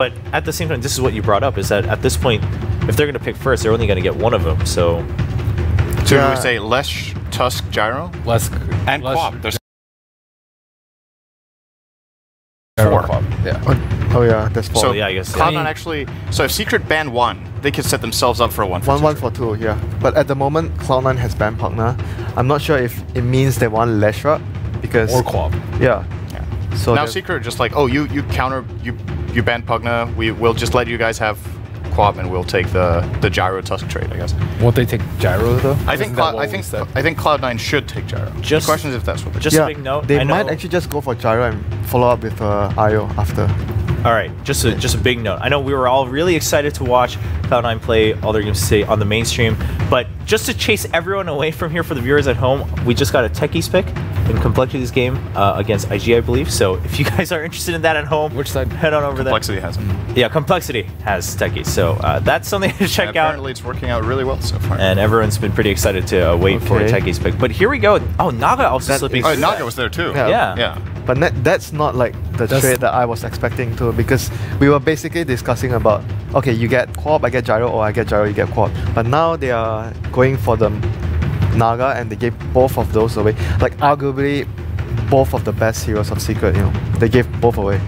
But at the same time, this is what you brought up, is that at this point, if they're going to pick first, they're only going to get one of them, so... So we say Lesh, Tusk, Gyro? And Quap. There's 4. Yeah. Oh yeah, that's 4. So yeah, I guess. Cloud9 actually... So if Secret ban 1, they could set themselves up for a 1 for 2. 1 for 2, yeah. But at the moment, Cloud9 has banned Pugna. I'm not sure if it means they want Leshra, because... Or Quap. Yeah. So now Secret are just like, oh, you ban Pugna, we'll just let you guys have Quap and we'll take the Gyro Tusk trade, I guess. Won't they take Gyro though? I think Cloud9 should take Gyro. The question is if that's what they just a big note. They might actually just go for Gyro and follow up with Io after. All right, just a big note. I know we were all really excited to watch Cloud9 play all their games today on the mainstream, but just to chase everyone away from here for the viewers at home, we just got a Techies pick in Complexity's game against IG, I believe. So if you guys are interested in that at home, which side? Head on over Complexity there. Complexity has them. Yeah, Complexity has Techies. So that's something to check out. Apparently it's working out really well so far. And everyone's been pretty excited to wait for a Techies pick. But here we go. Oh, Naga also slipping. Oh, Naga was there too. Yeah. But that's not like the trade that I was expecting to, because we were basically discussing about, okay, you get Quap, I get Gyro, or I get Gyro, you get Quap. But now they are going for the Naga, and they gave both of those away. Like arguably both of the best heroes of Secret, you know. They gave both away.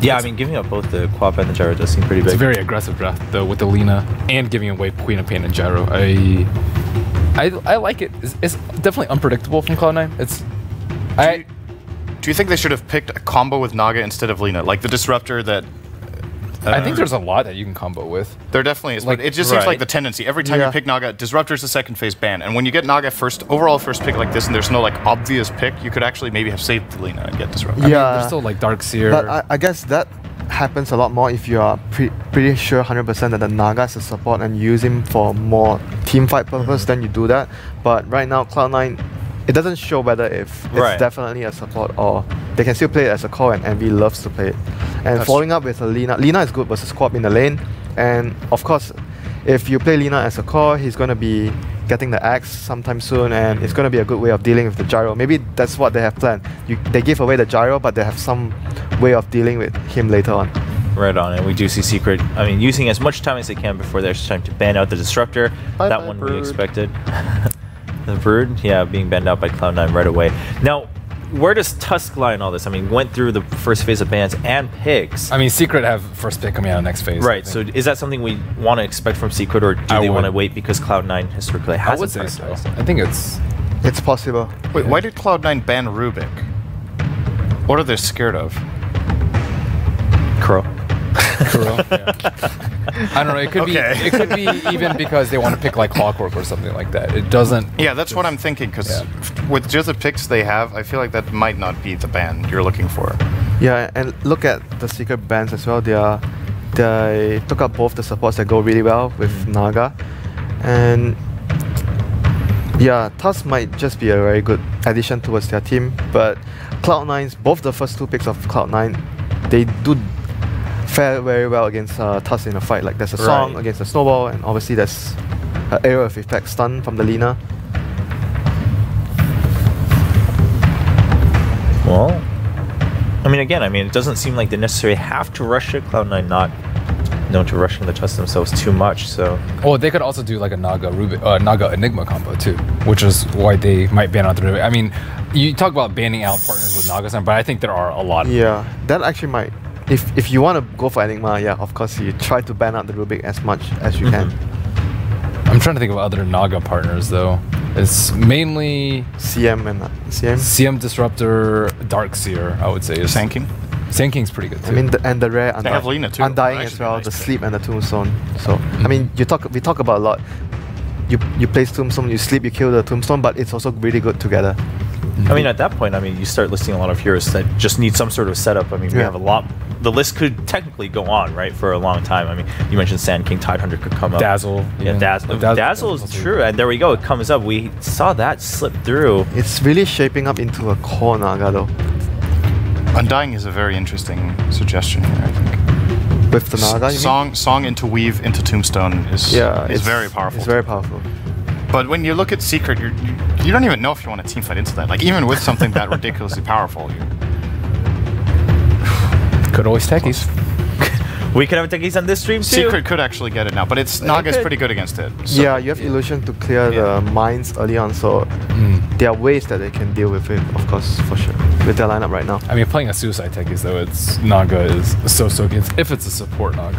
Yeah, I mean, giving up both the Quap and the Gyro does seem pretty big. It's a very aggressive draft though, with the Lina and giving away Queen of Pain and Gyro. I like it. It's definitely unpredictable from Cloud9. Do you think they should have picked a combo with Naga instead of Lina? Like the Disruptor that... I think there's a lot that you can combo with. There definitely is, but it just seems like the tendency. Every time you pick Naga, Disruptor's the second phase ban. And when you get Naga overall first pick like this, and there's no like obvious pick, you could actually maybe have saved Lina and get Disruptor. Yeah. I mean, there's still like Darkseer. But I guess that happens a lot more if you are pretty sure 100% that the Naga is a support and you use him for more team fight purpose, then you do that. But right now, Cloud9, it doesn't show whether if it's definitely a support or they can still play it as a core, and Envy loves to play it. And following up with a Lina, Lina is good versus Quap in the lane, and of course, if you play Lina as a core, he's going to be getting the axe sometime soon, and it's going to be a good way of dealing with the Gyro. Maybe that's what they have planned. They give away the Gyro, but they have some way of dealing with him later on. Right on, and we do see Secret, I mean, using as much time as they can before there's time to ban out the Disruptor. That one we expected. The Brood, yeah, being banned out by Cloud9 right away. Now, where does Tusk lie in all this? I mean, went through the first phase of bans and picks. I mean, Secret have first pick coming out next phase. Right, so is that something we want to expect from Secret, or do they want to wait because Cloud9 historically hasn't? I would say so. I think it's possible. Wait, why did Cloud9 ban Rubik? What are they scared of? Crow. I don't know. It could be. It could be even because they want to pick like Clockwork or something like that. It doesn't. Yeah, that's what I'm thinking. Because with just the picks they have, I feel like that might not be the ban you're looking for. Yeah, and look at the Secret bans as well. They took up both the supports that go really well with Naga, and yeah, Tusk might just be a very good addition towards their team. But Cloud9's both the first 2 picks of Cloud9, they do fare very well against Tusk in a fight. Like there's a song against the Snowball, and obviously there's an area of effect stun from the Lina. Well, I mean, again, it doesn't seem like they necessarily have to rush it. Cloud9 not known to rushing the Tusk themselves too much, so... Oh, they could also do like a Naga Enigma combo too, which is why they might ban out the Rubik. I mean, you talk about banning out partners with Naga, but I think there are a lot. Yeah, that actually might... If you want to go for Enigma, yeah, of course you try to ban out the Rubik as much as you can. I'm trying to think of other Naga partners though. It's mainly CM and CM Disruptor, Darkseer, I would say. Sand King? Sand King's pretty good too. I mean, and the rare they have Lina too. Undying as well, the Sleep and the Tombstone. So I mean, we talk about a lot. You place Tombstone, you sleep, you kill the Tombstone, but it's also really good together. I mean, at that point, you start listing a lot of heroes that just need some sort of setup. I mean, we have a lot. The list could technically go on, right, for a long time. I mean, you mentioned Sand King, Tidehunter could come up. Dazzle. Yeah, Dazzle is true. And there we go. It comes up. We saw that slip through. It's really shaping up into a core Naga, though. Undying is a very interesting suggestion here, I think. With the Naga, Song into Weave into Tombstone is very powerful. It's very powerful. But when you look at Secret, you don't even know if you want to teamfight into that. Like, even with something that ridiculously powerful, could always techies. We could have Techies on this stream too. Secret could actually get it now, but it's Naga's pretty good against it. So. Yeah, you have Illusion to clear the mines early on, so there are ways that they can deal with it, of course, for sure, with their lineup right now. I mean, playing a Suicide Techies though, it's Naga is so against if it's a support Naga.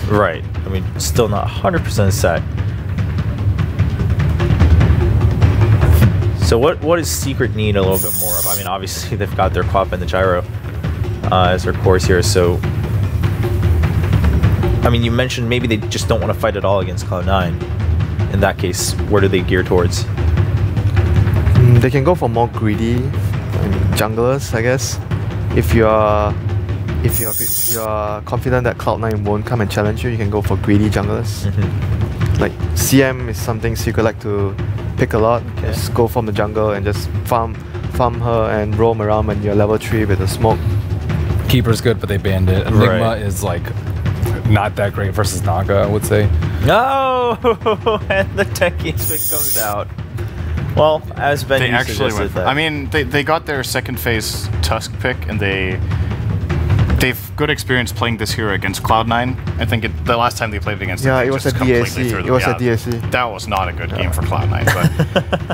Right. I mean, still not 100% set. So what does Secret need a little bit more of? I mean, obviously they've got their Quap and the Gyro as their cores here, so... I mean, you mentioned maybe they just don't want to fight at all against Cloud9. In that case, where do they gear towards? They can go for more greedy junglers, I guess. If you're confident that Cloud9 won't come and challenge you, you can go for greedy junglers. Like CM is something Secret like to pick a lot. Just go from the jungle and just farm her and roam around when you're level 3 with the smoke. Keeper's good, but they banned it. Enigma is like not that great versus Naga, I would say. No, and the Techie pick comes out. Well, as Ben they actually went for, that. I mean, they got their second phase Tusk pick, and they've good experience playing this hero against Cloud9. I think the last time they played it against it was a DAC. It was a DAC. That was not a good game for Cloud9.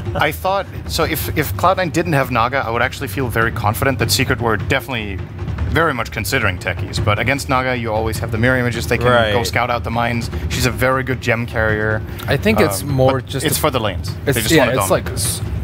But I thought so. If Cloud9 didn't have Naga, I would actually feel very confident that Secret were definitely very much considering Techies. But against Naga, you always have the mirror images. They can go scout out the mines. She's a very good gem carrier. I think it's more just it's for the lanes. It's, they just want to like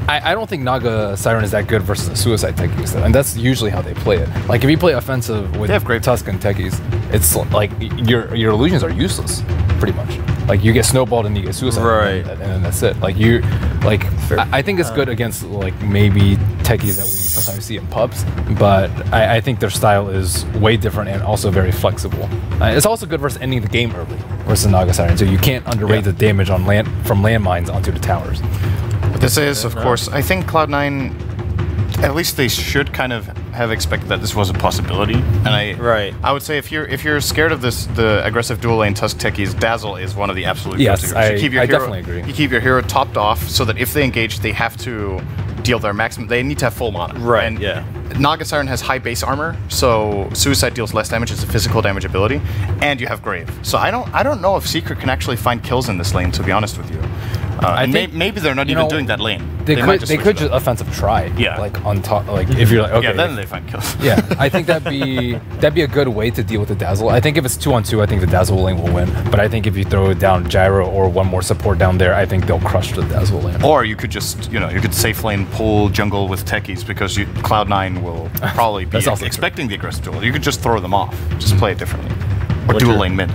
I don't think Naga Siren is that good versus the Suicide Techies, and that's usually how they play it. Like if you play offensive with Tusk and Techies, it's like your illusions are useless, pretty much. Like you get snowballed and you get Suicide, and then that's it. Like I think it's good against like maybe Techies that we sometimes see in pubs, but I think their style is way different and also very flexible. It's also good versus ending the game early versus Naga Siren, so you can't underrate the damage on from landmines onto the towers. This is, of course, I think Cloud9, at least they should kind of have expected that this was a possibility. And I would say if you're scared of the aggressive dual lane Tusk Techies, Dazzle is one of the absolute yes, I definitely agree. You keep your hero topped off so that if they engage, they have to deal their maximum. They need to have full mana. And Naga Siren has high base armor, so Suicide deals less damage. It's a physical damage ability, and you have Grave. So I don't know if Secret can actually find kills in this lane, to be honest with you. I think maybe they're not even doing that lane. They could just offensive try. Yeah. Like on top. Like if you're like okay. Yeah, then they find kills. Yeah, I think that'd be a good way to deal with the Dazzle. I think if it's 2-on-2, I think the Dazzle lane will win. But I think if you throw down Gyro or one more support down there, I think they'll crush the Dazzle lane. Or you could just you could safe lane pull jungle with Techies because Cloud9 will probably be expecting the aggressive duel. You could just throw them off. Just play it differently. Or dual lane mid.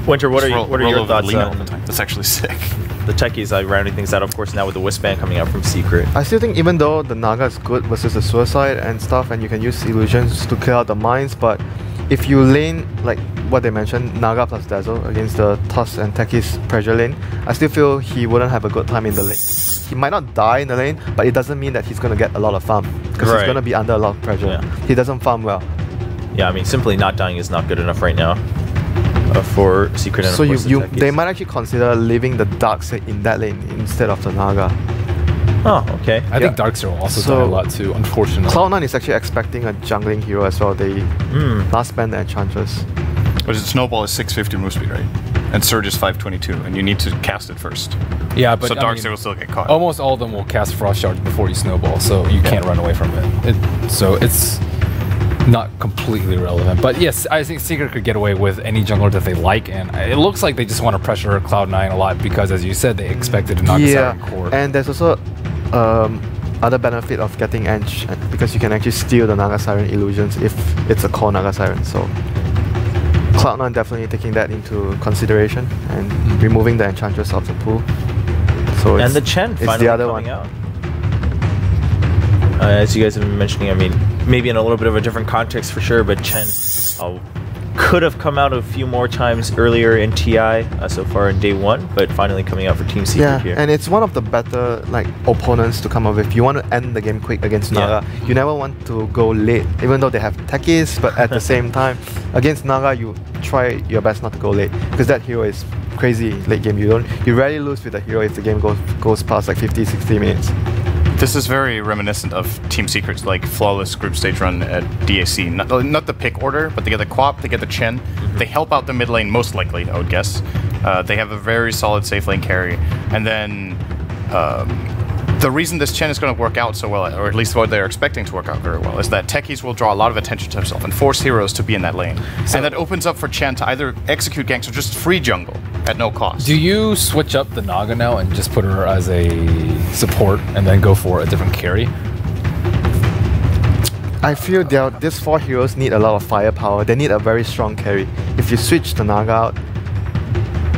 Winter, what are your thoughts on That's actually sick. The Techies rounding things out, of course, now with the Wisp-Band coming out from Secret. I still think even though the Naga is good versus the Suicide and stuff, and you can use illusions to clear out the mines, but if you lane, like what they mentioned, Naga plus Dazzle against the Tusk and Techies pressure lane, I still feel he wouldn't have a good time in the lane. He might not die in the lane, but it doesn't mean that he's going to get a lot of farm, because he's going to be under a lot of pressure. He doesn't farm well. Yeah, I mean, simply not dying is not good enough right now. For Secret and so they might actually consider leaving the Darkseid in that lane instead of the Naga. Oh, okay. I think Darkseid will also die a lot too, unfortunately. Cloud9 is actually expecting a jungling hero as well. They last banned the Enchantress. But Snowball is 650 move speed, right? And Surge is 522, and you need to cast it first. Yeah, but so Darkseid will still get caught. Almost all of them will cast Frost Shards before you Snowball, so you can't run away from it. So it's not completely relevant, but yes, I think Secret could get away with any jungler that they like, and it looks like they just want to pressure Cloud9 a lot because, as you said, they expected a Naga Siren core. And there's also other benefit of getting Ench, because you can actually steal the Naga Siren illusions if it's a core Naga Siren. So Cloud9 definitely taking that into consideration and removing the Enchantress off the pool. So and the Chen finally the other coming out. As you guys have been mentioning, I mean, maybe in a little bit of a different context for sure, but Chen could have come out a few more times earlier in TI so far in day 1, but finally coming out for Team Secret here. And it's one of the better opponents to come up with. You want to end the game quick against Naga. You never want to go late, even though they have Techies, but at the same time, against Naga, you try your best not to go late, because that hero is crazy late game. You rarely lose with a hero if the game goes past like 50-60 minutes. This is very reminiscent of Team Secret's like flawless group stage run at DAC. Not the pick order, but they get the Quap, they get the Chen. They help out the mid lane most likely, I would guess. They have a very solid safe lane carry. And then the reason this Chen is going to work out so well, or at least what they're expecting to work out very well, is that Techies will draw a lot of attention to himself and force heroes to be in that lane. So and that opens up for Chen to either execute ganks or just free jungle at no cost. Do you switch up the Naga now and just put her as a support and then go for a different carry? I feel these 4 heroes need a lot of firepower. They need a very strong carry. If you switch the Naga out,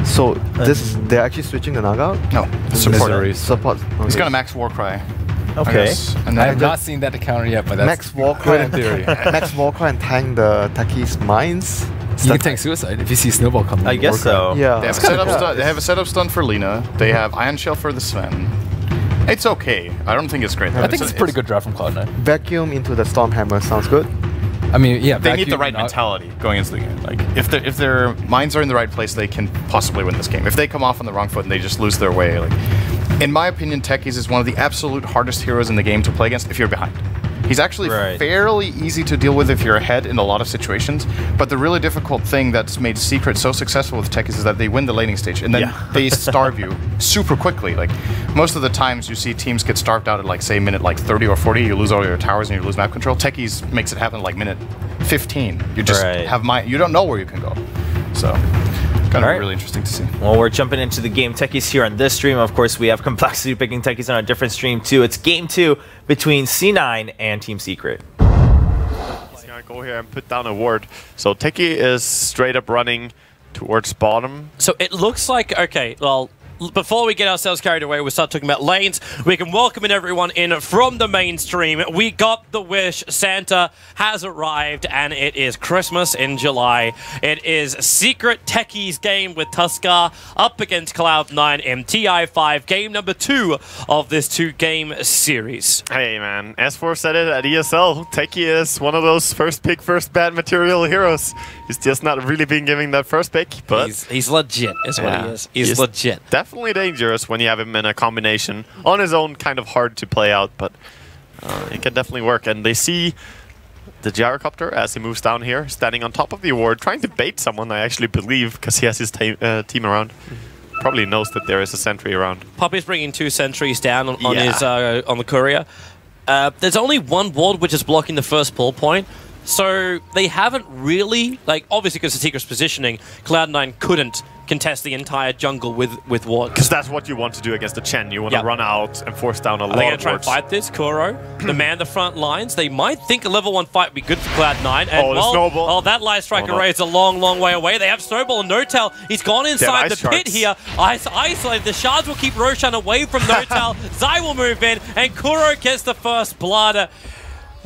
so they're actually switching the Naga out? No, support. Support. Okay. He's got a max Warcry. Okay. And I have not seen that counter yet, but that's Max Warcry in theory. Max Warcry and tank the Techies mines. You can tank Suicide if you see Snowball coming. I guess so. Yeah. They have a setup stun for Lina. They have Iron Shell for the Sven. It's okay. I don't think it's great. I think it's a pretty good draft from Cloud9. Vacuum into the Stormhammer sounds good. I mean, yeah, they need the right mentality going into the game. Like, if their minds are in the right place, they can possibly win this game. If they come off on the wrong foot and they just lose their way, like, in my opinion, Techies is one of the absolute hardest heroes in the game to play against if you're behind. He's actually fairly easy to deal with if you're ahead in a lot of situations, but the really difficult thing that's made Secret so successful with Techies is that they win the laning stage, and then they starve you super quickly. Like, most of the times you see teams get starved out at, like, say, minute like 30 or 40, you lose all your towers and you lose map control. Techies makes it happen like minute 15. You just you don't know where you can go. So, kind of really interesting to see. Well, we're jumping into the game Techies here on this stream. Of course, we have Complexity picking Techies on a different stream too. It's game 2 between C9 and Team Secret. He's gonna go here and put down a ward. So Techie is straight up running towards bottom. So it looks like, okay, well, before we get ourselves carried away, we'll start talking about lanes. We can welcome everyone in from the mainstream. We got the wish. Santa has arrived, and it is Christmas in July. It is Secret Techies game with Tuskar up against Cloud9 in TI5, game number 2 of this 2-game series. Hey man, S4 said it at ESL. Techie is one of those first pick, first bad material heroes. He's just not really been giving that first pick, but he's legit, is what he is. He's legit. Definitely dangerous when you have him in a combination. On his own, kind of hard to play out, but it can definitely work. And they see the gyrocopter as he moves down here, standing on top of the ward, trying to bait someone, I actually believe, because he has his team around. Probably knows that there is a sentry around. Poppy's bringing 2 sentries down on his on the courier. There's only one ward which is blocking the first pull point. So they haven't really, like, obviously because of Secret's positioning, Cloud9 couldn't contest the entire jungle with wards. Because that's what you want to do against the Chen. You want to run out and force down a lot of wards. They're going to try and fight this. Kuro, the man the front lines. They might think a level 1 fight would be good for Cloud9. And Snowball. That light strike array is a long, long way away. They have Snowball and Notel. He's gone inside the pit here. Isolated. The shards will keep Roshan away from Notel. Zai will move in, and Kuro gets the first blood.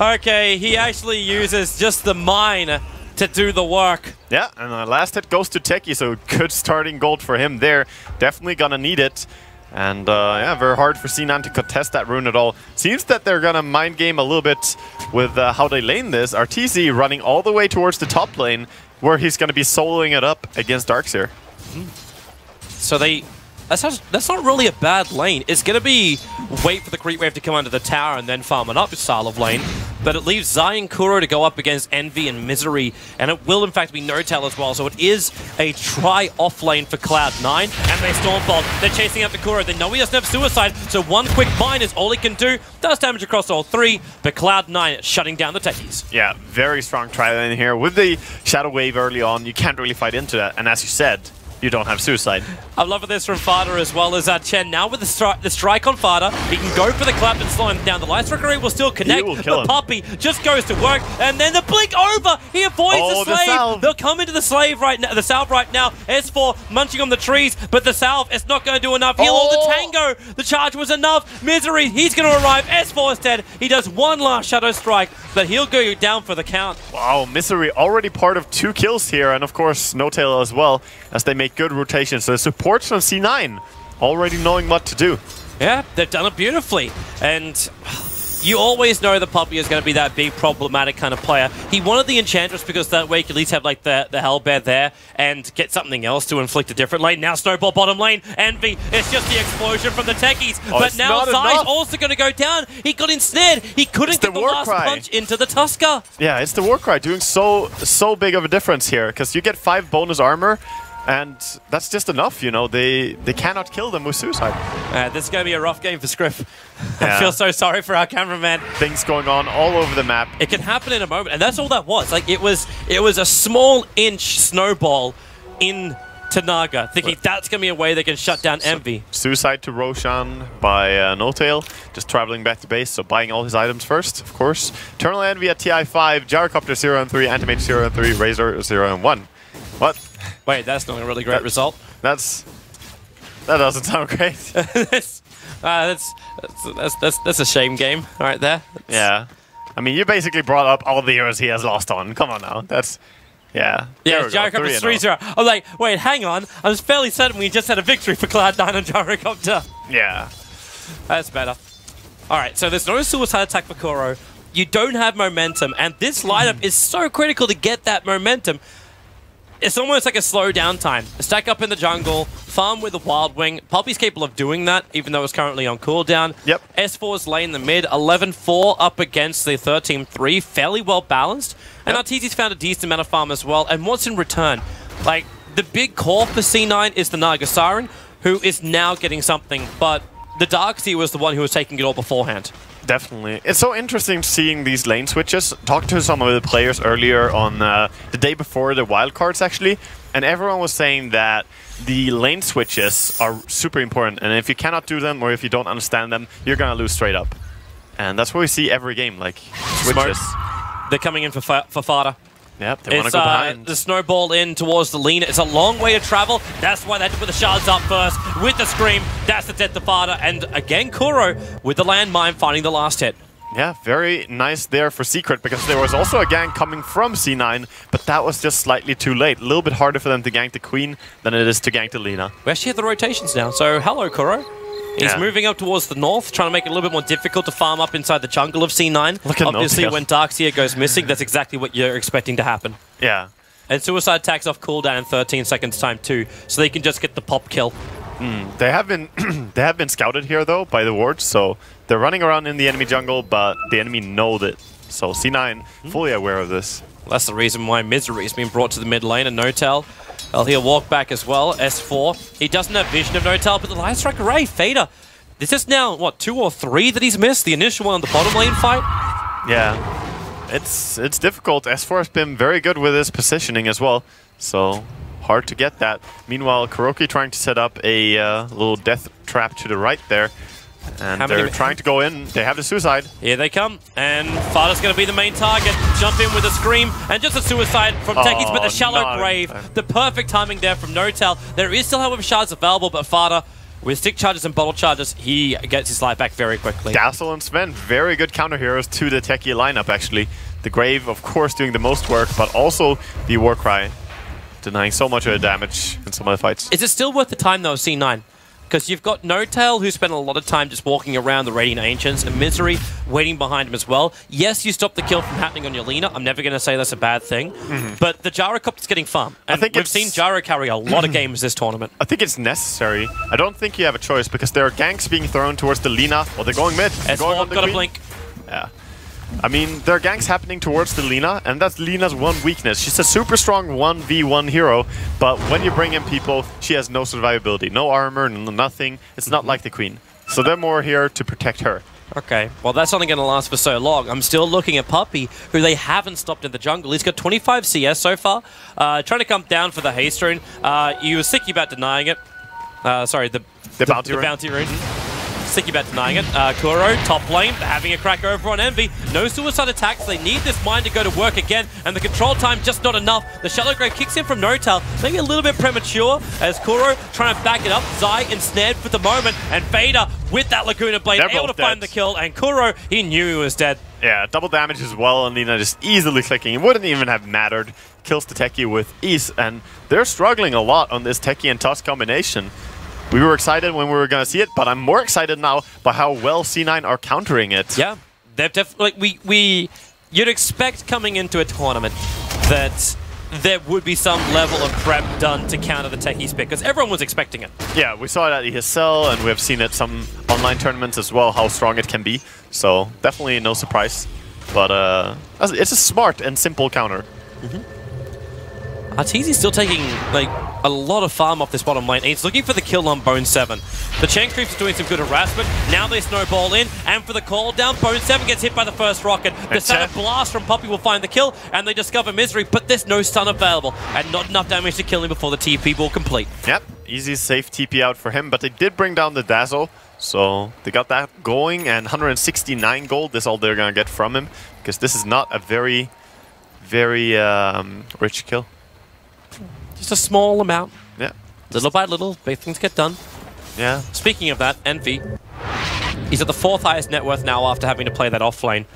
Okay, he actually uses just the mine to do the work. Yeah, and the last hit goes to Techie, so good starting gold for him there. Definitely gonna need it. And yeah, very hard for C9 to contest that rune at all. Seems that they're gonna mind game a little bit with how they lane this. RTZ running all the way towards the top lane, where he's gonna be soloing it up against Darkseer. So that's not really a bad lane. It's going to be wait for the creep wave to come under the tower and then farm it up style of lane. But it leaves Zai and Kuro to go up against Envy and Misery. And it will, in fact, be Notel as well. So it is a try-off lane for Cloud9. And they Stormbolt. They're chasing after Kuro. They know he doesn't have Suicide. So one quick bind is all he can do. Does damage across all 3. But Cloud9 shutting down the Techies. Yeah, very strong try lane here. With the Shadow Wave early on, you can't really fight into that. And as you said, you don't have Suicide. I love this from Fada as well as Chen. Now with the strike on Fada, he can go for the clap and slow him down. The light strike array will still connect, but Poppy just goes to work, and then the blink over. He avoids the slave. They'll come into the slave right now. The salve right now. S4 munching on the trees, but the salve is not going to do enough. Heal all the tango. The charge was enough. Misery. He's going to arrive. S4 is dead. He does one last shadow strike, but he'll go down for the count. Wow, Misery already part of 2 kills here, and of course Notail as well, as they make good rotations. So the supports from C9 already knowing what to do. Yeah, they've done it beautifully. And you always know that Puppey is going to be that big problematic kind of player. He wanted the Enchantress because that way he could at least have like the Hellbear there and get something else to inflict a different lane. Now Snowball bottom lane. Envy, it's just the explosion from the techies. But now Zai's also going to go down. He got ensnared. He couldn't get the last punch into the Tusker. Yeah, it's the Warcry doing so big of a difference here, because you get 5 bonus armor, and that's just enough, you know. They cannot kill them with Suicide. This is going to be a rough game for Scriff. Yeah. I feel so sorry for our cameraman. Things going on all over the map. It can happen in a moment, and that's all that was. Like it was a small inch snowball into Naga, thinking that's going to be a way they can shut down Envy. Suicide to Roshan by No-Tail, just traveling back to base, so buying all his items first, of course. Eternal Envy at TI5, Gyrocopter 0 and 3, Antimage 0 and 3, Razor 0 and 1. What? Wait, that's not a really great result. That doesn't sound great. That's a shame game right there. Yeah. I mean, you basically brought up all the heroes he has lost on. Come on now. That's... Yeah. Yeah, Gyrocopter 3-0. I'm like, wait, hang on. I was fairly certain we just had a victory for Cloud9 and Gyrocopter. Yeah. That's better. Alright, so there's no suicide attack for Kuro. You don't have momentum, and this lineup is so critical to get that momentum. It's almost like a slow down time. Stack up in the jungle, farm with the Wild Wing. Puppey's capable of doing that, even though it's currently on cooldown. Yep. S4's lane the mid, 11-4 up against the 13-3, fairly well balanced. And Arteezy's found a decent amount of farm as well. And what's in return? Like, the big core for C9 is the Naga Siren, who is now getting something, but the Darkseer was the one who was taking it all beforehand. Definitely. It's so interesting seeing these lane switches. Talked to some of the players earlier on the day before the wildcards, actually, and everyone was saying that the lane switches are super important, and if you cannot do them or if you don't understand them, you're gonna lose straight up. And that's what we see every game, like switches. Smart. They're coming in for Fada. Yep, they want to go behind. The snowball in towards the Lina. It's a long way to travel. That's why they had to put the shards up first. With the scream, that's the death to Fada. And again, Kuro with the landmine finding the last hit. Yeah, very nice there for Secret, because there was also a gank coming from C9, but that was just slightly too late. A little bit harder for them to gank the Queen than it is to gank the Lina. We actually have the rotations now, so hello, Kuro. He's moving up towards the north, trying to make it a little bit more difficult to farm up inside the jungle of C9. Obviously, when Darkseer goes missing, that's exactly what you're expecting to happen. Yeah. And Suicide attacks off cooldown in 13 seconds time too, so they can just get the pop kill. They have been they have been scouted here though by the wards, so they're running around in the enemy jungle, but the enemy know that. So C9 fully aware of this. Well, that's the reason why Misery has been brought to the mid lane, and No-Tail. Well, he'll walk back as well. S4. He doesn't have vision of No-Tail, but the Light Strike Array, Fader. This is now, what, 2 or 3 that he's missed? The initial one on the bottom lane fight? Yeah. It's difficult. S4 has been very good with his positioning as well, so hard to get that. Meanwhile, Kuroki trying to set up a little death trap to the right there. And they're trying to go in. They have the Suicide. Here they come. And Fada's going to be the main target. Jump in with a scream. And just a Suicide from Techies, but the shallow grave. The perfect timing there from No-Tail. There is still, however, shards available, but Fada, with stick charges and bottle charges, he gets his life back very quickly. Dazzle and Sven, very good counter heroes to the Techie lineup, actually. The Grave, of course, doing the most work, but also the Warcry, denying so much of the damage in some of the fights. Is it still worth the time, though, C9? Because you've got No-Tail, who spent a lot of time just walking around the Radiant Ancients, and Misery waiting behind him as well. Yes, you stop the kill from happening on your Lina. I'm never going to say that's a bad thing. But the Gyrocopter's getting farm. And we've seen Gyro carry a lot of games this tournament. I think it's necessary. I don't think you have a choice, because there are ganks being thrown towards the Lina. Well, they're going mid. S4 got a blink. Yeah. I mean, there are ganks happening towards the Lina, and that's Lina's one weakness. She's a super strong 1v1 hero, but when you bring in people, she has no survivability, no armor, nothing. It's not like the Queen. So they're more here to protect her. Okay, well that's only going to last for so long. I'm still looking at Puppey, who they haven't stopped in the jungle. He's got 25 CS so far, trying to come down for the haste rune. He was sicky about denying it. Sorry, the bounty rune. Sicky about denying it. Kuro, top lane, having a crack over on Envy. No suicide attacks. They need this mine to go to work again, and the control time just not enough. The Shallow Grave kicks in from No-Tail, maybe a little bit premature, as Kuro trying to back it up. Zai ensnared for the moment, and Vader with that Laguna Blade able to find the kill, and Kuro, he knew he was dead. Yeah, double damage as well, and Lina just easily clicking. It wouldn't even have mattered. Kills the Techie with ease, and they're struggling a lot on this Techie and Tusk combination. We were excited when we were going to see it, but I'm more excited now by how well C9 are countering it. Yeah. they've definitely you'd expect coming into a tournament that there would be some level of prep done to counter the Techies pick, because everyone was expecting it. Yeah, we saw it at ESL, and we have seen it some online tournaments as well, how strong it can be. So definitely no surprise. But it's a smart and simple counter. Arteezy's still taking like a lot of farm off this bottom lane. He's looking for the kill on Bone 7. The Chen creeps are doing some good harassment. Now they snowball in, and for the call down, Bone 7 gets hit by the first rocket. The Static Blast from Puppey will find the kill, and they discover Misery, but there's no stun available, and not enough damage to kill him before the TP will complete. Yep, easy, safe TP out for him, but they did bring down the Dazzle, so they got that going, and 169 gold is all they're gonna get from him, because this is not a very, very rich kill. Just a small amount. Yeah. Little by little, big things get done. Yeah. Speaking of that, Envy, he's at the 4th highest net worth now after having to play that off lane.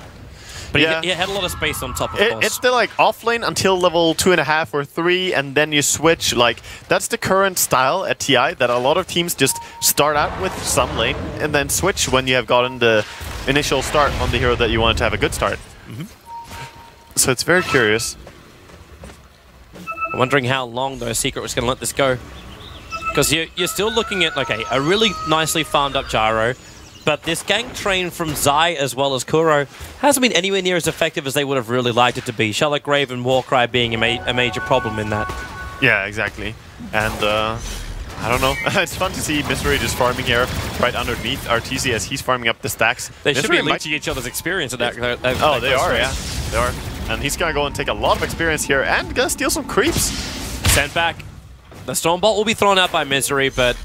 But he had a lot of space on top, of course. It's the like off lane until level 2.5 or 3, and then you switch. Like, that's the current style at TI, that a lot of teams just start out with some lane and then switch when you have gotten the initial start on the hero that you wanted to have a good start. So it's very curious. I'm wondering how long, though, Secret was going to let this go. Because you're still looking at, okay, a really nicely farmed up Gyro, but this gank train from Zai as well as Kuro hasn't been anywhere near as effective as they would have really liked it to be. Charlotte Grave and Warcry being a major problem in that. Yeah, exactly. And I don't know. It's fun to see Misery just farming here right underneath Arteezy as he's farming up the stacks. They should be leeching each other's experience at that. Oh, they are, yeah. They are. And he's gonna go and take a lot of experience here and gonna steal some creeps. Sent back. The Stormbolt will be thrown out by Misery, but...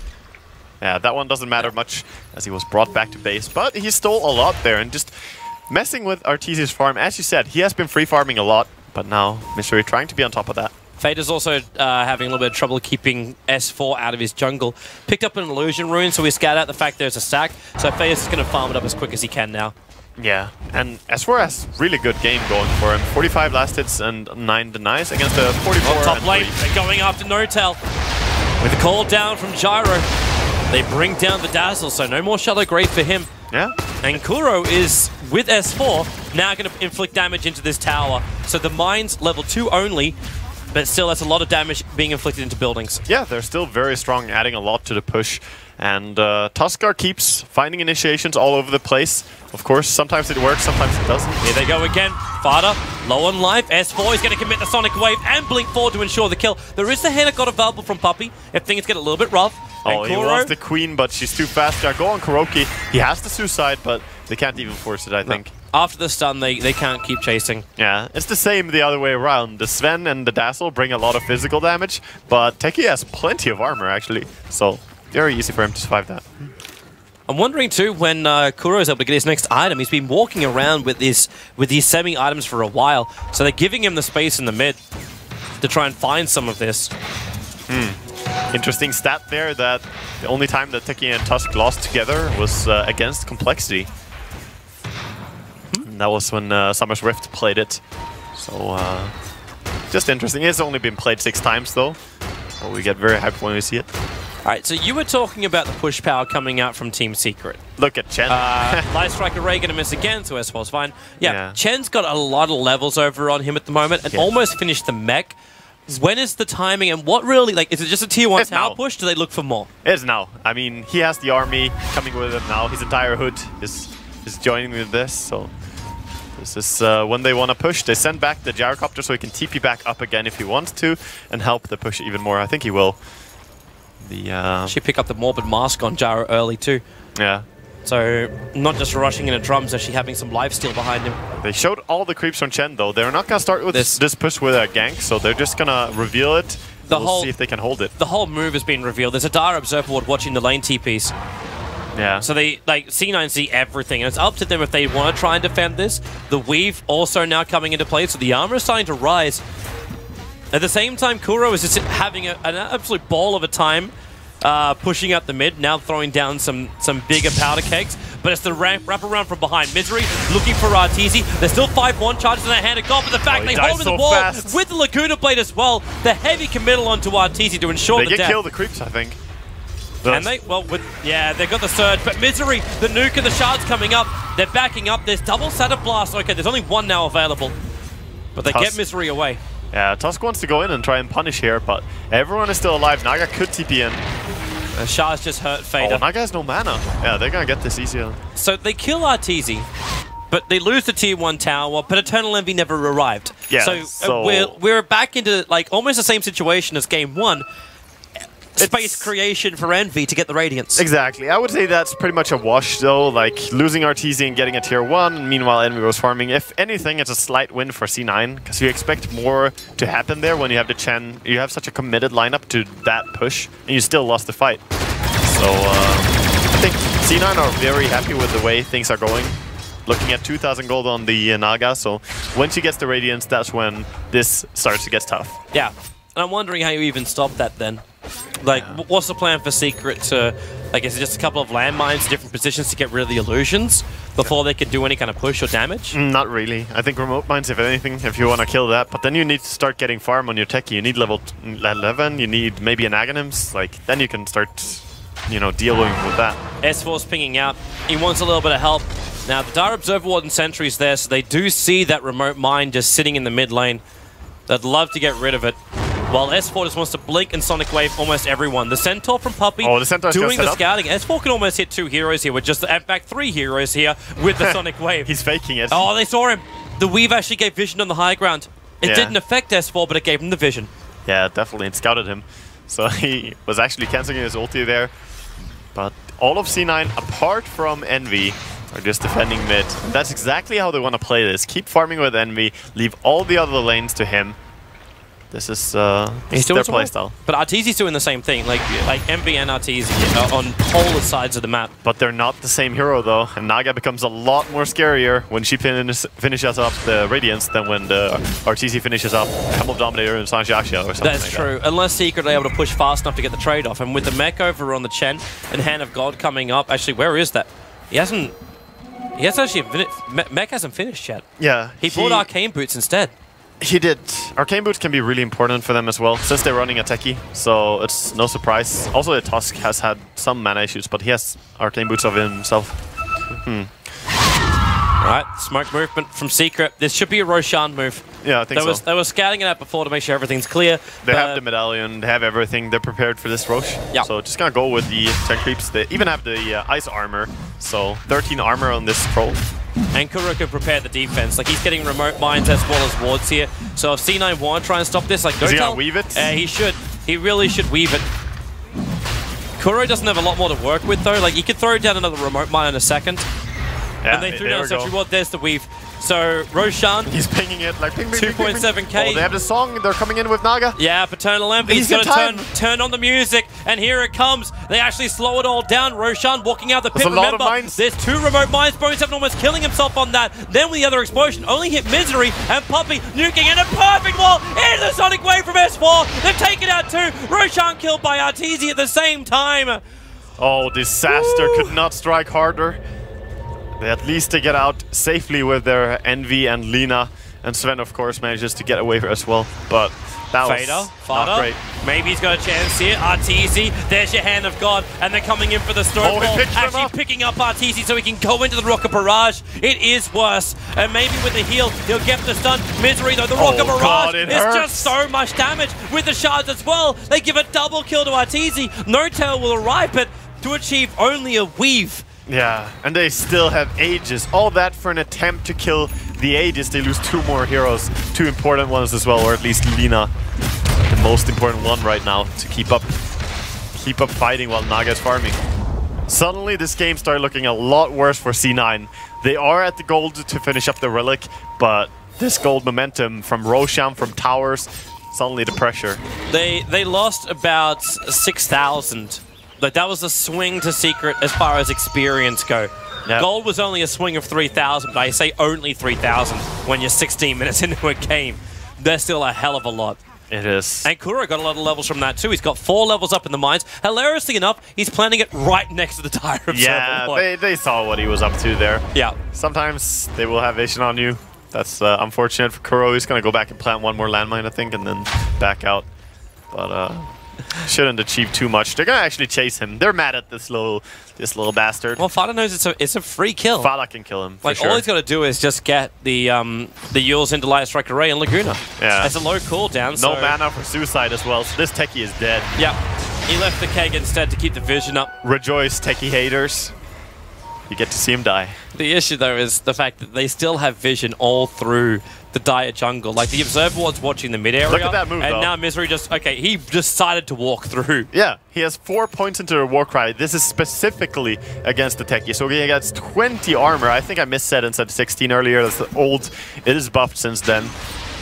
yeah, that one doesn't matter much as he was brought back to base. But he stole a lot there and just messing with Arteezy's farm. As you said, he has been free farming a lot, but now Misery trying to be on top of that. Fade is also having a little bit of trouble keeping S4 out of his jungle. Picked up an illusion rune, so we scout out the fact there's a stack. So Fade is going to farm it up as quick as he can now. Yeah, and S4 has really good game going for him. 45 last hits and 9 denies against a 44. Top lane, they're going after No-Tail. With a call down from Gyro, they bring down the Dazzle, so no more Shadow Grave for him. Yeah. And Kuro is, with S4, now going to inflict damage into this tower. So the mine's level 2 only, but still that's a lot of damage being inflicted into buildings. Yeah, they're still very strong, adding a lot to the push. And Tuskar keeps finding initiations all over the place. Of course, sometimes it works, sometimes it doesn't. Here they go again. Fada, low on life. S4 is going to commit the Sonic Wave and blink forward to ensure the kill. There is the header got available from Puppey if things get a little bit rough. Oh, he wants the Queen, but she's too fast. Go on Kuroki. He has the suicide, but they can't even force it, I think. After the stun, they can't keep chasing. Yeah, it's the same the other way around. The Sven and the Dazzle bring a lot of physical damage, but Teki has plenty of armor, actually. So, very easy for him to survive that. I'm wondering too when Kuro is able to get his next item. He's been walking around with these semi-items for a while, so they're giving him the space in the mid to try and find some of this. Interesting stat there that the only time that Teki and Tusk lost together was against Complexity. And that was when Summer's Rift played it. So, just interesting. It's only been played 6 times though, but we get very hyped when we see it. Alright, so you were talking about the push power coming out from Team Secret. Look at Chen. Light Striker Ray going to miss again, so S4's fine. Yeah, Chen's got a lot of levels over on him at the moment and almost finished the mech. When is the timing and what really, like, is it just a tier 1 tower push? Do they look for more? It's now. I mean, he has the army coming with him now. His entire hood is joining with this, so this is when they want to push. They send back the gyrocopter so he can TP back up again if he wants to and help the push even more. I think he will. She pick up the Morbid Mask on Gyro early too. Yeah. So, not just rushing in a drums, actually having some lifesteal behind him. They showed all the creeps from Chen though. They're not going to start with this push with a gank, so they're just going to reveal it. We'll see if they can hold it. The whole move has been revealed. There's a dire observer ward watching the lane TPs. Yeah. So they, like, C9 see everything, and it's up to them if they want to try and defend this. The weave also now coming into play, so the armor is starting to rise. At the same time, Kuro is just having an absolute ball of a time pushing out the mid, now throwing down some bigger powder kegs. But it's the wrap around from behind. Misery looking for Arteezy. There's still 5-1 charges in their hand of God, but the fact they hold him in the wall with the Laguna Blade as well, the heavy committal onto Arteezy to ensure the death. They get killed the creeps, I think. And they, well, they've got the surge, but Misery, the nuke and the shards coming up. They're backing up. There's double Shatter Blast. Okay, there's only one now available. But they get Misery away. Yeah, Tusk wants to go in and try and punish here, but everyone is still alive. Naga could TP in. Shards just hurt Fader. Oh, Naga has no mana. Yeah, they're gonna get this easier. So they kill Arteezy, but they lose the tier 1 tower, but Eternal Envy never arrived. Yeah, so we're back into like almost the same situation as game 1. Space creation for Envy to get the Radiance. Exactly. I would say that's pretty much a wash, though. Like, losing Arteezy and getting a tier 1, meanwhile Envy was farming. If anything, it's a slight win for C9, because you expect more to happen there when you have the Chen. You have such a committed lineup to that push, and you still lost the fight. So, I think C9 are very happy with the way things are going. Looking at 2,000 gold on the Naga, so once he gets the Radiance, that's when this starts to get tough. Yeah, and I'm wondering how you even stop that then. Like, what's the plan for Secret to, like, is it just a couple of landmines, different positions to get rid of the illusions before they can do any kind of push or damage? Not really. I think remote mines, if anything, if you want to kill that. But then you need to start getting farm on your techie. You need level 11, you need maybe an Aghanims. Like, then you can start, you know, dealing with that. S4's pinging out. He wants a little bit of help. Now, the Dire Observer Ward and Sentry's there, so they do see that remote mine just sitting in the mid lane. They'd love to get rid of it. While S4 just wants to blink and Sonic Wave almost everyone. The Centaur from Puppey doing the scouting. S4 can almost hit 2 heroes here with just, in fact, 3 heroes here with the Sonic Wave. He's faking it. Oh, they saw him. The Weave actually gave vision on the high ground. It didn't affect S4, but it gave him the vision. Yeah, definitely. It scouted him. So he was actually cancelling his ulti there. But all of C9, apart from Envy, are just defending mid. And that's exactly how they want to play this. Keep farming with Envy, leave all the other lanes to him. This is their playstyle. But Arteezy's doing the same thing, like Envy and Arteezy on polar sides of the map. But they're not the same hero though, and Naga becomes a lot more scarier when she finishes up the Radiance than when the Arteezy finishes up Temple of Dominator and Sanjiaxia or something. That's true, unless Secret are able to push fast enough to get the trade-off. And with the mech over on the Chen and Hand of God coming up, actually, where is that? He hasn't actually mech hasn't finished yet. Yeah. He bought Arcane Boots instead. He did. Arcane Boots can be really important for them as well, since they're running a techie, so it's no surprise. Also, the Tusk has had some mana issues, but he has Arcane Boots of himself. Alright, smoke movement from Secret. This should be a Roshan move. Yeah, I think so. They were scouting it out before to make sure everything's clear. They have the medallion, they have everything, they're prepared for this Rosh. Yeah. So just gonna go with the 10 creeps. They even have the ice armor, so 13 armor on this troll. And Kuro can prepare the defense. Like, he's getting remote mines as well as wards here. So if C9 want to try and stop this, like, is he gonna weave it? He should. He really should weave it. Kuro doesn't have a lot more to work with, though. Like, he could throw down another remote mine in a second. Yeah, and they threw down Sentry Ward. There's the weave. So, Roshan. He's pinging it like ping, 2.7k. Oh, they have the song. They're coming in with Naga. Yeah, Paternal Envy. He's going to turn on the music. And here it comes. They actually slow it all down. Roshan walking out the pit. Remember, a lot of mines. There's 2 remote mines. Bone7 almost killing himself on that. Then with the other explosion, only hit Misery. And Puppey nuking in a perfect wall into the Sonic Wave from S4. They've taken out 2. Roshan killed by Arteezy at the same time. Oh, disaster. Could not strike harder. At least they get out safely with their Envy and Lina. And Sven, of course, manages to get away as well. But that was not great. Maybe he's got a chance here. Arteezy, there's your Hand of God. And they're coming in for the Storm Ball. Actually picking up Arteezy so he can go into the Rocket Barrage. It is worse. And maybe with the heal, he'll get the stun. Misery, though, the Rocket Barrage is just so much damage with the shards as well. They give a double kill to Arteezy. No Tail will arrive, but to achieve only a weave. Yeah, and they still have Aegis. All that for an attempt to kill the Aegis. They lose 2 more heroes, 2 important ones as well, or at least Lina, the most important one right now, to keep up fighting while Naga is farming. Suddenly, this game started looking a lot worse for C9. They are at the gold to finish up the Relic, but this gold momentum from Roshan, from towers, suddenly the pressure. They lost about 6,000. Like, that was a swing to Secret as far as experience go. Yep. Gold was only a swing of 3,000, but I say only 3,000 when you're 16 minutes into a game. There's still a hell of a lot. It is. And Kuro got a lot of levels from that too. He's got 4 levels up in the mines. Hilariously enough, he's planting it right next to the Dire Observer. Yeah, they saw what he was up to there. Yeah. Sometimes they will have vision on you. That's unfortunate for Kuro. He's going to go back and plant 1 more landmine, I think, and then back out. But Shouldn't achieve too much. They're gonna actually chase him. They're mad at this little bastard. Well, Fada knows it's a free kill. Fada can kill him. Like, all he's got to do is just get the Yules into Light Strike Array and Laguna. Yeah. It's a low cooldown. No mana for Suicide as well, so this Techie is dead. Yeah. He left the keg instead to keep the vision up. Rejoice, Techie haters. You get to see him die. The issue, though, is the fact that they still have vision all through the dire jungle. Like, the Observer Ward's watching the mid area. Look at that move, and though. now Misery he decided to walk through. Yeah, he has 4 points into the Warcry. This is specifically against the Techie. So he gets 20 armor. I think I missaid and said 16 earlier. That's old. It is buffed since then.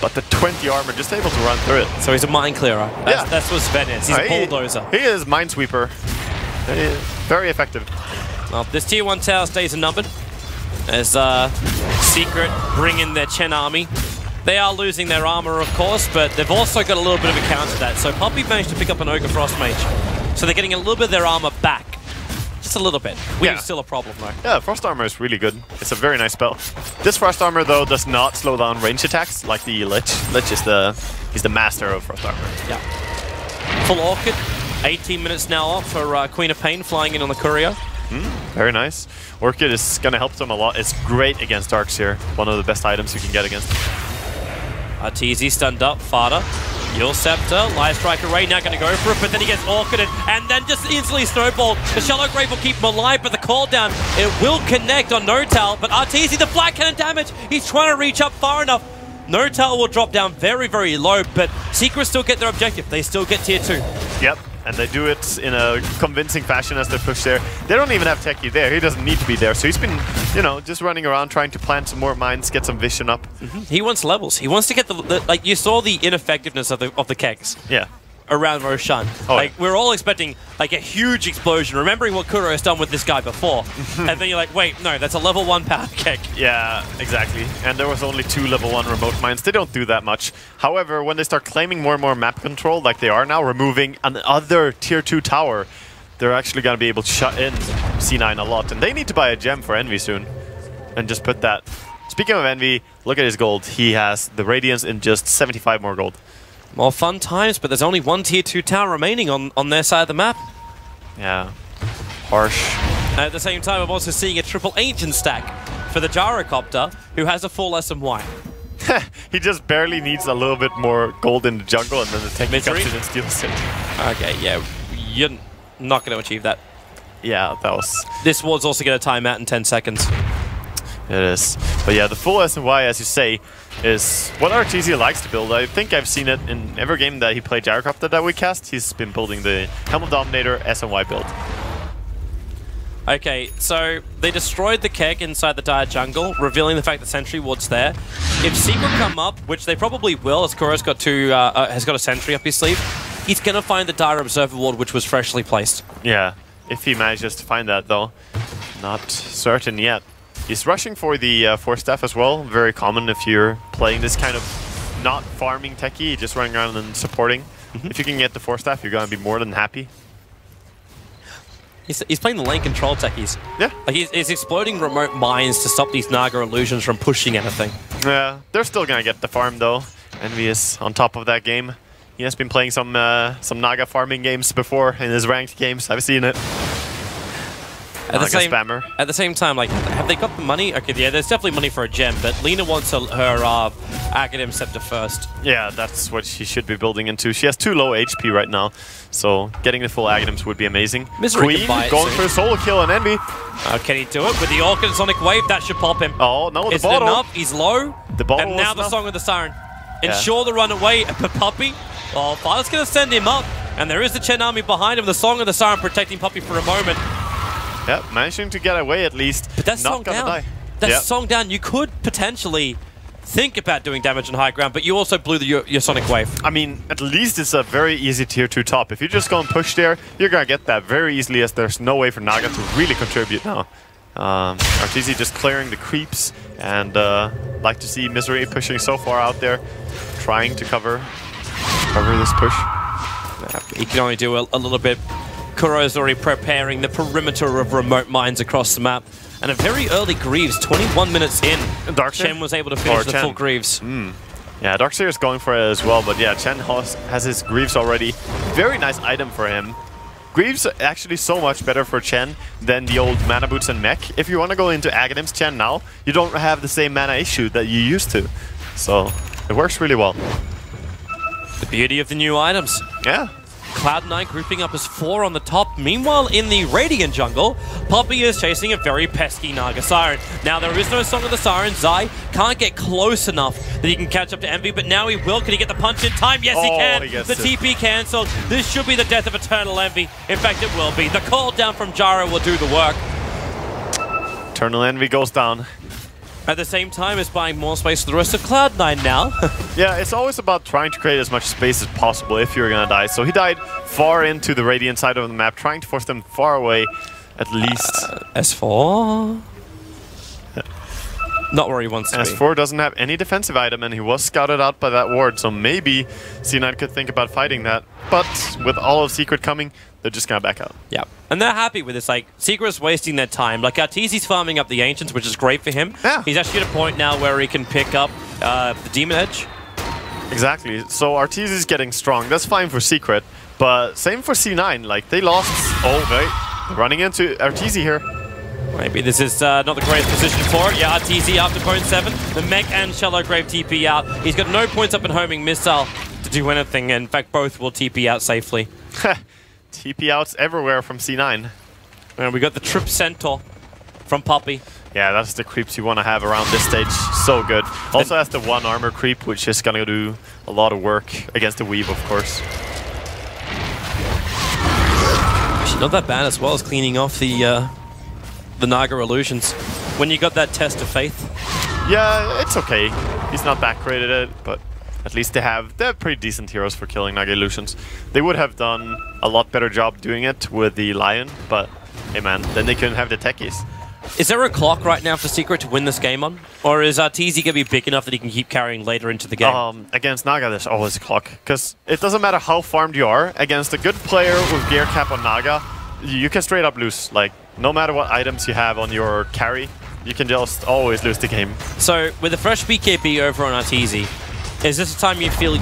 But the 20 armor, just able to run through it. So he's a mine clearer. That's what Sven is. He's a bulldozer. He is Minesweeper. Very effective. Well, this tier 1 tower stays unnumbered as Secret bring in their Chen army. They are losing their armor, of course, but they've also got a little bit of a counter to that. So Puppey managed to pick up an Ogre Frost Mage. So they're getting a little bit of their armor back. Just a little bit. Which is still a problem, though. Yeah, Frost Armor is really good. It's a very nice spell. This Frost Armor, though, does not slow down range attacks like the Lich. Lich is he's the master of Frost Armor. Yeah. Full Orchid. 18 minutes now off for Queen of Pain flying in on the Courier. Very nice. Orchid is going to help them a lot. It's great against Darkseer. One of the best items you can get against. Arteezy stunned up. Fada. Yule Scepter. Light Strike Array now going to go for it, but then he gets Orchided and then just instantly snowballed. The Shallow Grave will keep him alive, but the call down, it will connect on Notal, but Arteezy, the flat cannon damage, he's trying to reach up far enough. Notal will drop down very, very low, but Secret still get their objective. They still get tier 2. Yep. And they do it in a convincing fashion as they push there. They don't even have Techie there. He doesn't need to be there. So he's been, just running around trying to plant some more mines, get some vision up. He wants levels. He wants to get the like, you saw the ineffectiveness of the kegs. Yeah. Around Roshan. We're all expecting like a huge explosion, remembering what Kuro has done with this guy before. And then you're like, wait, no, that's a level 1 power keg. Yeah, exactly. And there was only 2 level 1 remote mines. They don't do that much. However, when they start claiming more and more map control, like they are now, removing another tier 2 tower, they're actually going to be able to shut in C9 a lot. And they need to buy a gem for Envy soon. And just put that. Speaking of Envy, look at his gold. He has the Radiance in just 75 more gold. More fun times, but there's only 1 tier 2 tower remaining on their side of the map. Yeah. Harsh. At the same time, I'm also seeing a triple ancient stack for the Gyrocopter, who has a full SMY. He just barely needs a little bit more gold in the jungle, and then the Techie comes in and steals it. Okay, yeah. You're not going to achieve that. Yeah, that was... This ward's also going to time out in 10 seconds. It is. But yeah, the full SMY, as you say, is what Arteezy likes to build. I think I've seen it in every game that he played Gyrocopter that we cast. He's been building the Helm of Dominator SMY build. Okay, so they destroyed the keg inside the dire jungle, revealing the fact that Sentry Ward's there. If Secret come up, which they probably will, as Kuro's got has got a Sentry up his sleeve, he's going to find the dire Observer Ward, which was freshly placed. Yeah, if he manages to find that, though. Not certain yet. He's rushing for the Force Staff as well. Very common if you're playing this kind of not farming Techie, just running around and supporting. If you can get the Force Staff, you're going to be more than happy. He's playing the lane control Techies. Yeah. Like he's exploding remote mines to stop these Naga illusions from pushing anything. Yeah, they're still going to get the farm, though. Envy is on top of that game. He has been playing some Naga farming games before in his ranked games. I've seen it. At spammer. At the same time, like, have they got the money? Okay, yeah, there's definitely money for a gem, but Lena wants her Academ Scepter first. Yeah, that's what she should be building into. She has 2 low HP right now, so getting the full Academs would be amazing. Misery Queen going for a solo kill on Envy. Can he do it? With the Orchid Sonic Wave, that should pop him. Oh, no, the Is bottle. It enough? He's low. The bottle and now the enough. Song of the Siren. Ensure the run away. Puppey. Oh, Fire's going to send him up. And there is the Chen army behind him. The Song of the Siren protecting Puppey for a moment. Yep, managing to get away at least. But that's not song gonna down. die. That's song down. You could potentially think about doing damage on high ground, but you also blew your Sonic Wave. I mean, at least it's a very easy tier 2 top. If you just go and push there, you're gonna get that very easily, as there's no way for Naga to really contribute now. Arteezy just clearing the creeps, and like to see Misery pushing so far out there, trying to cover this push. He can only do a little bit. Kuro's already preparing the perimeter of remote mines across the map. And a very early Greaves, 21 minutes in. Chen was able to finish the full Greaves. Yeah, Darkseer is going for it as well, but yeah, Chen has his Greaves already. very nice item for him. Greaves actually so much better for Chen than the old mana boots and mech. If you want to go into Aghanims Chen now, you don't have the same mana issue that you used to. So it works really well. The beauty of the new items. Yeah. Cloud9 grouping up as 4 on the top. Meanwhile, in the Radiant jungle, Poppy is chasing a very pesky Naga Siren. Now, there is no Song of the Siren. Zai can't get close enough that he can catch up to Envy, but now he will. Can he get the punch in time? Yes, he can. The TP cancelled. This should be the death of Eternal Envy. In fact, it will be. The call down from Jaro will do the work. Eternal Envy goes down. At the same time, it's buying more space for the rest of Cloud9 now. Yeah, it's always about trying to create as much space as possible if you're gonna die. So he died far into the Radiant side of the map, trying to force them far away, at least. S4? Not where he wants to be. S4 doesn't have any defensive item, and he was scouted out by that ward, so maybe C9 could think about fighting that. But with all of Secret coming, they're just gonna back out. Yeah, and they're happy with this. Like, Secret's wasting their time. Like, Arteezy's farming up the Ancients, which is great for him. Yeah. He's actually at a point now where he can pick up the Demon Edge. Exactly. So Arteezy's getting strong. That's fine for Secret, but same for C9. Like, they lost. Oh, they're running into Arteezy here. Maybe this is not the greatest position for it. Yeah, Arteezy after Bone 7. The Mech and Shallow Grave TP out. He's got no points up in homing missile to do anything. In fact, both will TP out safely. TP outs everywhere from C9. And we got the Trip Centaur from Poppy. Yeah, that's the creeps you want to have around this stage. So good. Also has the 1 armor creep, which is going to do a lot of work against the Weave, of course. Actually, not that bad as well as cleaning off the Naga illusions. When you got that test of faith. Yeah, it's okay. He's not that great at it, but at least they're pretty decent heroes for killing Naga illusions. They would have done a lot better job doing it with the Lion, but hey man, then they couldn't have the techies. Is there a clock right now for Secret to win this game on? Or is Arteezy going to be big enough that he can keep carrying later into the game? Against Naga, there's always a clock. Because it doesn't matter how farmed you are, against a good player with gear cap on Naga, you can straight up lose. Like, no matter what items you have on your carry, you can just always lose the game. So, with the fresh BKB over on Arteezy, is this a time you feel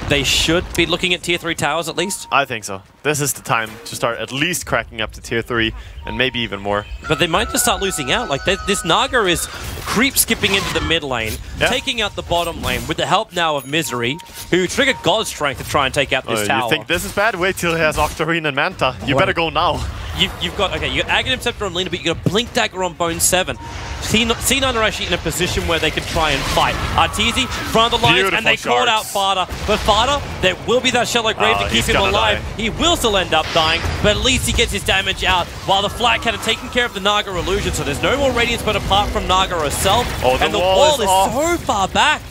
they should be looking at Tier 3 towers at least? I think so. This is the time to start at least cracking up to Tier 3, and maybe even more. But they might just start losing out. Like, this Naga is creep skipping into the mid lane, taking out the bottom lane with the help now of Misery, who triggered God's Strength to try and take out this tower. You think this is bad? Wait till he has Octarine and Manta. You better go now. You've got Aghanim Scepter on Lina, but you've got a Blink Dagger on Bone 7. C9 are actually in a position where they can try and fight. Arteezy, front of the lines, and they called out Fada. But Fada, there will be that Shallow Grave to keep him alive. He will still end up dying, but at least he gets his damage out, while the Flat Cat are taking care of the Naga illusion, so there's no more Radiance but apart from Naga herself. And the wall is so far back.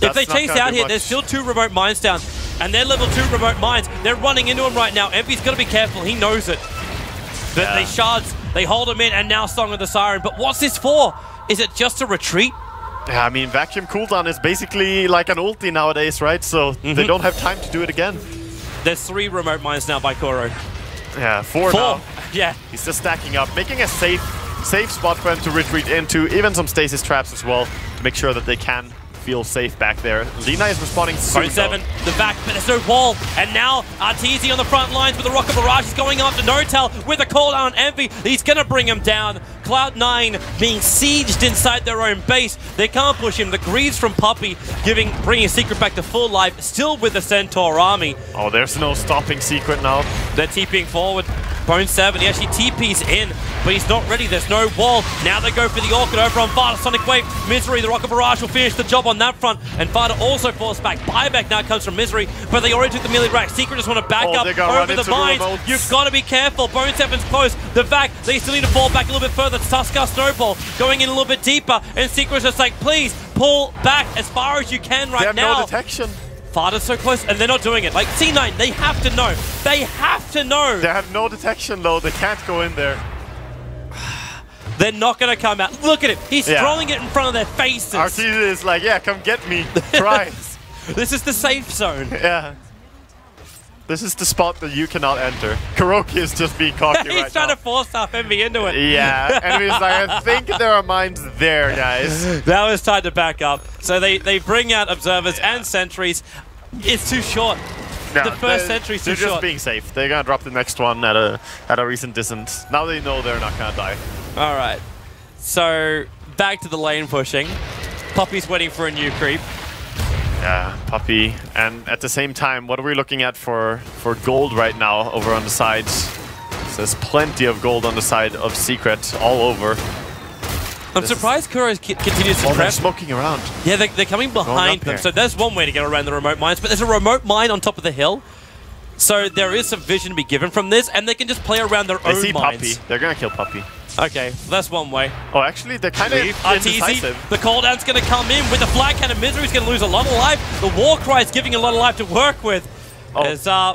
If they chase out here, there's still 2 remote mines down. And they're level 2 remote mines. They're running into him right now. Envy's got to be careful. He knows it. But they shards, they hold him in, and now Song of the Siren. But what's this for? Is it just a retreat? Yeah, I mean, Vacuum cooldown is basically like an ulti nowadays, right? So they don't have time to do it again. There's 3 remote mines now by Koro. Yeah, 4 now. Yeah. He's just stacking up, making a safe spot for him to retreat into, even some stasis traps as well, to make sure that they can feel safe back there. Lina is responding soon. 7, the back, but there's no wall. And now Arteezy on the front lines with the Rocket Barrage is going after Notel with a call down on Envy. He's going to bring him down. Cloud9 being sieged inside their own base. They can't push him. The Greaves from Poppy bringing Secret back to full life, still with the Centaur army. Oh, there's no stopping Secret now. They're TPing forward. Bone 7, he actually TP's in, but he's not ready. There's no wall. Now they go for the Orchid over on Fada. Sonic Wave, Misery, the Rocket Barrage will finish the job on that front, and Fada also falls back. Buyback now comes from Misery, but they already took the melee rack. Secret just want to back up over the mines. You've got to be careful. Bone 7's close. The Vac, they still need to fall back a little bit further. Tuskar Snowball going in a little bit deeper, and Secret's just like, please pull back as far as you can right now. They have no detection. Fada's so close, and they're not doing it. Like, C9, they have to know. They have to know. They have no detection, though. They can't go in there. They're not going to come out. Look at him. He's throwing it in front of their faces. Arteezy is like, yeah, come get me. Try. This is the safe zone. Yeah. This is the spot that you cannot enter. Kuroki is just being cocky right now. He's trying to force half Envy into it. Yeah, Envy's like, I think there are mines there, guys. Now it's time to back up. So they bring out observers and sentries. It's too short. the first sentry's too They're just short. being safe. They're gonna drop the next one at a recent distance. Now they know they're not gonna die. All right. So back to the lane pushing. Poppy's waiting for a new creep. Yeah, Puppey. And at the same time, what are we looking at for gold right now over on the sides? So there's plenty of gold on the side of Secret all over. I'm surprised Kuro continues to they're prep. smoking around. Yeah, they're coming behind them. here. So there's one way to get around the remote mines, but there's a remote mine on top of the hill. So there is some vision to be given from this, and they can just play around their They own see mines. Puppey. They're gonna kill Puppey. Okay, that's one way. Oh, actually, they're kind of indecisive. The cooldown's going to come in with the flag cannon. Misery's going to lose a lot of life. The war cry is giving a lot of life to work with. Oh,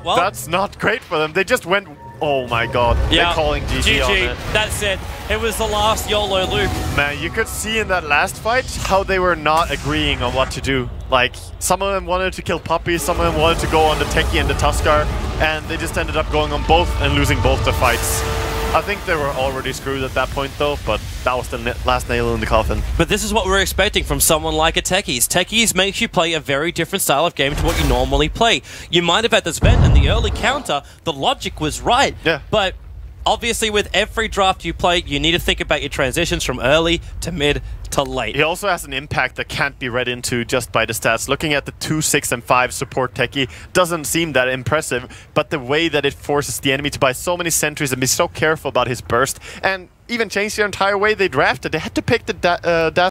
well, that's not great for them. They just went... Oh my god. Yeah, They're calling GG on it. That's it. It was the last YOLO loop. Man, you could see in that last fight how they were not agreeing on what to do. Like, some of them wanted to kill Puppey, some of them wanted to go on the Techie and the Tuskar, and they just ended up going on both and losing both the fights. I think they were already screwed at that point though, but that was the last nail in the coffin. But this is what we're expecting from someone like a Techies. Techies makes you play a very different style of game to what you normally play. You might have had this vent and the early counter, the logic was right. Yeah. But obviously with every draft you play, you need to think about your transitions from early to mid to late. He also has an impact that can't be read into just by the stats. Looking at the 2, 6, and 5 support Techie doesn't seem that impressive, but the way that it forces the enemy to buy so many sentries and be so careful about his burst, and even change their entire way they drafted. They had to pick the